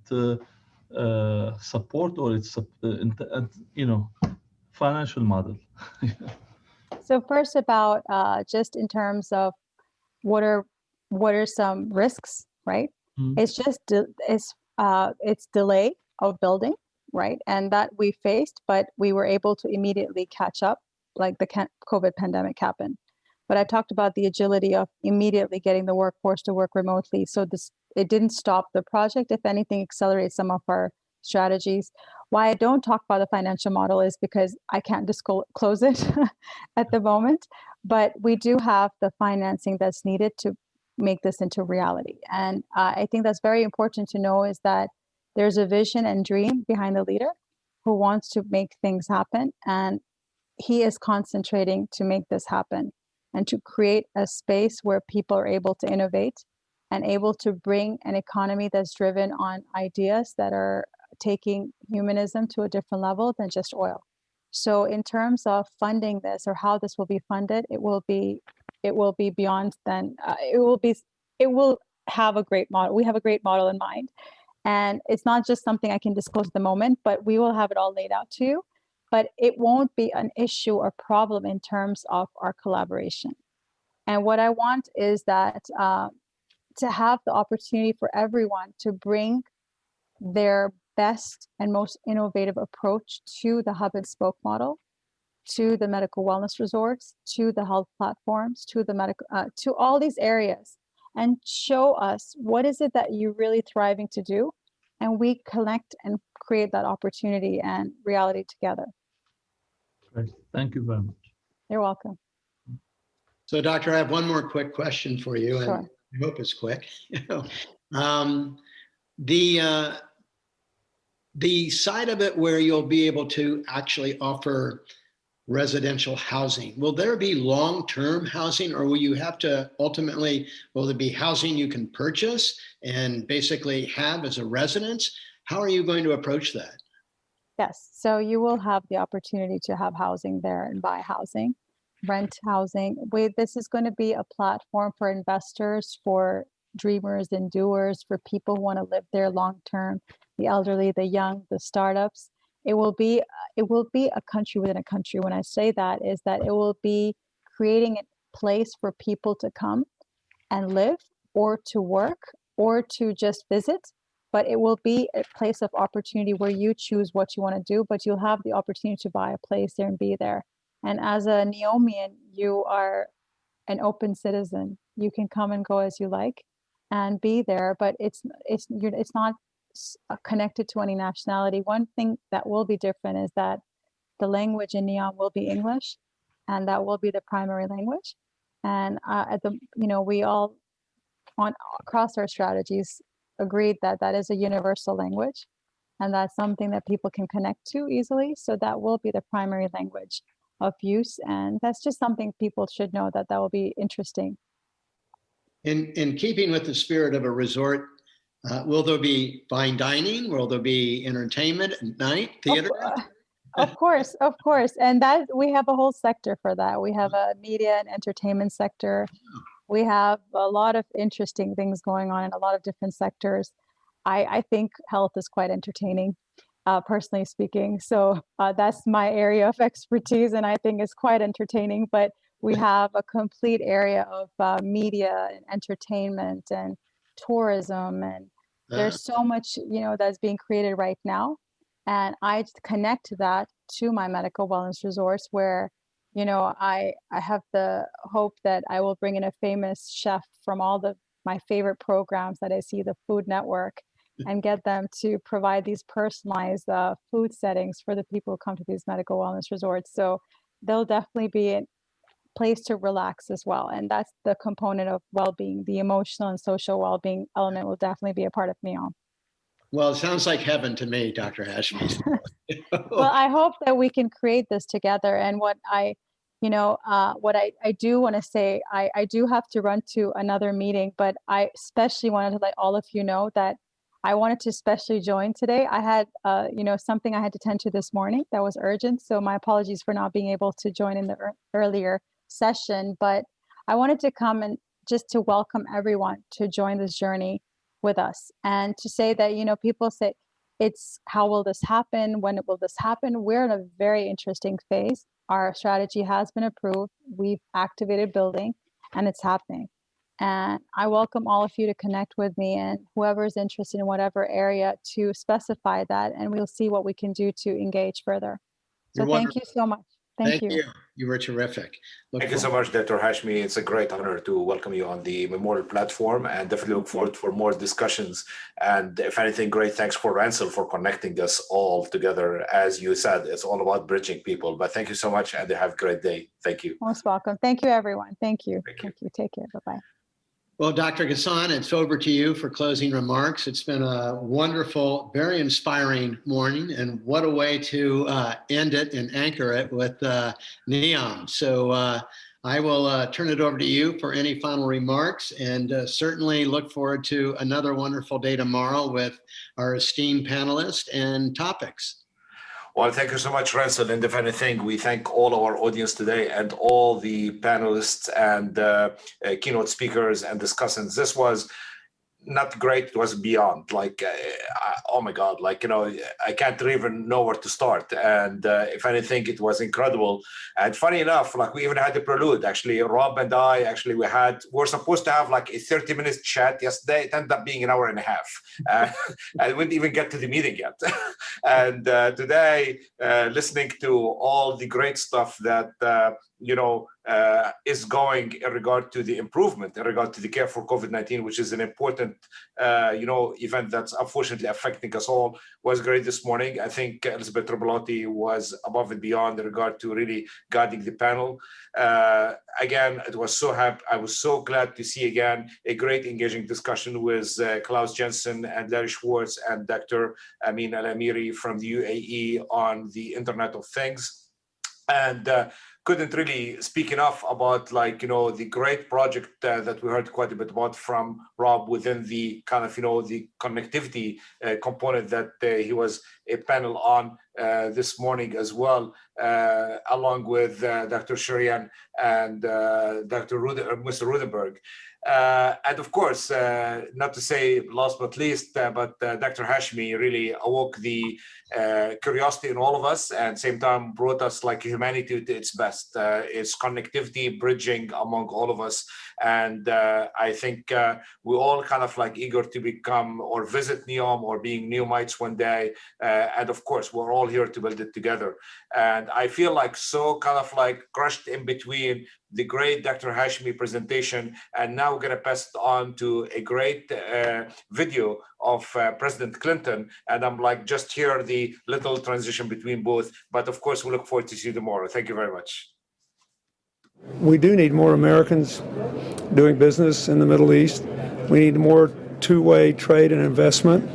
support, or it's financial model? So first about just in terms of what are some risks, right? Mm-hmm. It's just its delay of building, right? And that we faced, but we were able to immediately catch up, like the COVID pandemic happened. But I talked about the agility of immediately getting the workforce to work remotely. So it didn't stop the project. If anything, accelerates some of our strategies. Why I don't talk about the financial model is because I can't disclose it at the moment, but we do have the financing that's needed to make this into reality. And I think that's very important to know, is that there's a vision and dream behind the leader who wants to make things happen. And he is concentrating to make this happen and to create a space where people are able to innovate and able to bring an economy that's driven on ideas that are taking humanism to a different level than just oil. So in terms of funding this, or how this will be funded, it will be beyond then. It will have a great model. We have a great model in mind, and it's not just something I can disclose at the moment, but we will have it all laid out to you. But it won't be an issue or problem in terms of our collaboration. And what I want is that to have the opportunity for everyone to bring their best and most innovative approach to the hub and spoke model, to the medical wellness resorts, to the health platforms, to the medical, to all these areas, and show us what is it that you're really thriving to do, and we connect and create that opportunity and reality together. Great. Thank you very much. You're welcome. So, Doctor, I have one more quick question for you, Sure. and I hope it's quick. The side of it where you'll be able to actually offer residential housing, will there be long-term housing, or will you have to ultimately, will there be housing you can purchase and basically have as a residence? How are you going to approach that? Yes, so you will have the opportunity to have housing there and buy housing, rent housing. This is going to be a platform for investors, for dreamers and doers, for people who want to live there long term, the elderly, the young, the startups. It will be a country within a country. When I say that, is that it will be creating a place for people to come and live, or to work, or to just visit. But it will be a place of opportunity where you choose what you want to do, but you'll have the opportunity to buy a place there and be there. And as a NEOMian, you are an open citizen. You can come and go as you like and be there, but it's not connected to any nationality. One thing that will be different is that the language in NEOM will be English, and that will be the primary language. And we all across our strategies agreed that that is a universal language, and that's something that people can connect to easily. So that will be the primary language of use, and that's just something people should know, that will be interesting. In keeping with the spirit of a resort, will there be fine dining? Will there be entertainment at night, theater? Of course. And that we have a whole sector for that. We have a media and entertainment sector. We have a lot of interesting things going on in a lot of different sectors. I think health is quite entertaining, personally speaking. So that's my area of expertise, and I think it's quite entertaining. But we have a complete area of media and entertainment and tourism, and there's so much that's being created right now. And I connect that to my medical wellness resorts, where I have the hope that I will bring in a famous chef from all my favorite programs that I see, the Food Network, and get them to provide these personalized food settings for the people who come to these medical wellness resorts. So there'll definitely be a place to relax as well. And that's the component of well-being. The emotional and social well-being element will definitely be a part of NEOM. Well, it sounds like heaven to me, Dr. Hashmi. Well, I hope that we can create this together. And what I do want to say, I do have to run to another meeting, but I especially wanted to let all of you know that I wanted to especially join today. I had, something I had to tend to this morning that was urgent. So my apologies for not being able to join in the earlier session, but I wanted to come and just to welcome everyone to join this journey with us, and to say that, people say, it's how will this happen? When will this happen? We're in a very interesting phase. Our strategy has been approved. We've activated building, and it's happening. And I welcome all of you to connect with me and whoever is interested in whatever area to specify that, and we'll see what we can do to engage further. So thank you so much. Thank you. You were terrific. Thank you so much, Dr. Hashmi. It's a great honor to welcome you on the Memorial platform, and definitely look forward for more discussions. And if anything, great thanks for Ransel for connecting us all together. As you said, it's all about bridging people. But thank you so much, and have a great day. Thank you. Most welcome. Thank you, everyone. Thank you. Thank you. Take care. Bye-bye. Well, Dr. Ghassan, it's over to you for closing remarks. It's been a wonderful, very inspiring morning, and what a way to end it and anchor it with NEOM. So I will turn it over to you for any final remarks, and certainly look forward to another wonderful day tomorrow with our esteemed panelists and topics. Well, thank you so much, Ransel. And if anything, we thank all our audience today and all the panelists and keynote speakers and discussants. This was not great, it was beyond. Like, oh my God, like, I can't even know where to start. And if anything, it was incredible. And funny enough, like, we even had a prelude. Actually, Rob and I, we're supposed to have like a 30-minute chat yesterday. It ended up being an hour and a half. And we didn't even get to the meeting yet. And today, listening to all the great stuff that, is going in regard to the improvement, in regard to the care for COVID-19, which is an important, event that's unfortunately affecting us all, was great this morning. I think Elizabeth Tribolotti was above and beyond in regard to really guiding the panel. Again, I was so glad to see again a great engaging discussion with Klaus Jensen and Larry Schwartz and Dr. Amin Al-Amiri from the UAE on the Internet of Things. And couldn't really speak enough about the great project that we heard quite a bit about from Rob within the kind of the connectivity component that he was a panel on this morning as well, along with Dr. Sharian and Mr. Rudenberg. And of course, not to say last but least, but Dr. Hashmi really awoke the curiosity in all of us, and same time brought us like humanity to its best. It's connectivity, bridging among all of us. And I think we're all kind of like eager to become or visit NEOM or being NEOMites one day. And of course, we're all here to build it together. And I feel like so kind of like crushed in between the great Dr. Hashmi presentation, and now we're going to pass it on to a great video of President Clinton. And I'm like, just hear the little transition between both. But of course, we look forward to see you tomorrow. Thank you very much. We do need more Americans doing business in the Middle East. We need more two-way trade and investment.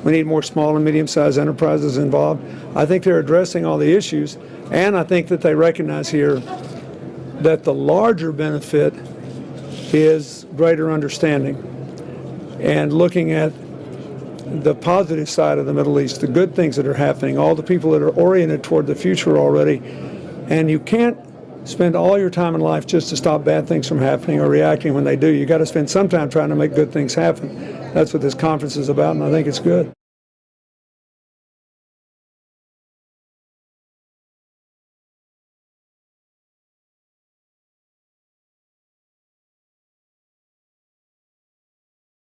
We need more small and medium-sized enterprises involved. I think they're addressing all the issues, and I think that they recognize here that the larger benefit is greater understanding and looking at the positive side of the Middle East, the good things that are happening, all the people that are oriented toward the future already. And you can't spend all your time in life just to stop bad things from happening or reacting when they do. You got to spend some time trying to make good things happen. That's what this conference is about, and I think it's good.